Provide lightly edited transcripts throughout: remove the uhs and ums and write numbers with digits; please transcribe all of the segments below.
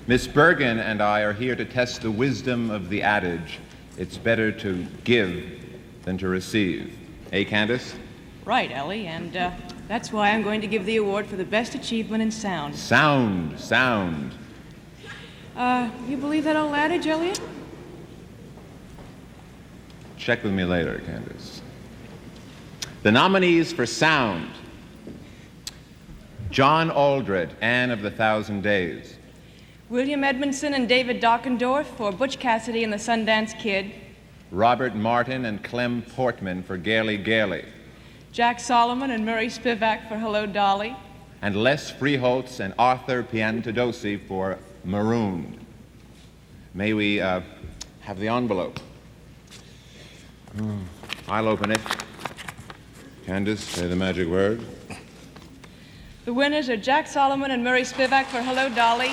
Miss Bergen and I are here to test the wisdom of the adage, it's better to give than to receive. Candice? Right, Ellie, and that's why I'm going to give the award for the best achievement in sound. Sound. You believe that old adage, Elliott? Check with me later, Candice. The nominees for sound: John Aldred, Anne of the Thousand Days. William Edmondson and David Dockendorf for Butch Cassidy and the Sundance Kid. Robert Martin and Clem Portman for Gaily Gaily. Jack Solomon and Murray Spivack for Hello, Dolly. And Les Freeholtz and Arthur Piantadosi for Marooned. May we have the envelope? I'll open it. Candice, say the magic word. The winners are Jack Solomon and Murray Spivack for Hello, Dolly.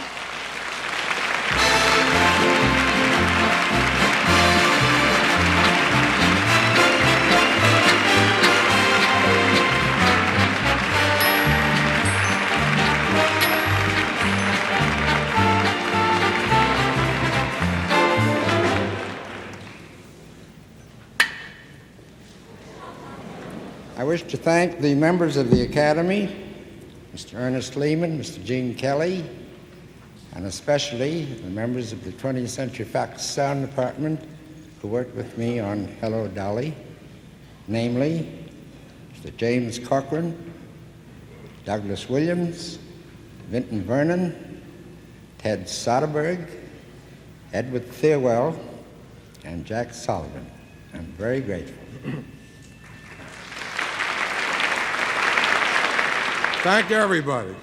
I wish to thank the members of the Academy, Mr. Ernest Lehman, Mr. Gene Kelly, and especially the members of the 20th Century Fox Sound Department who worked with me on Hello, Dolly, namely Mr. James Corcoran, Douglas Williams, Vinton Vernon, Ted Soderberg, Edward Thirlwell, and Jack Sullivan. I'm very grateful. Thank everybody.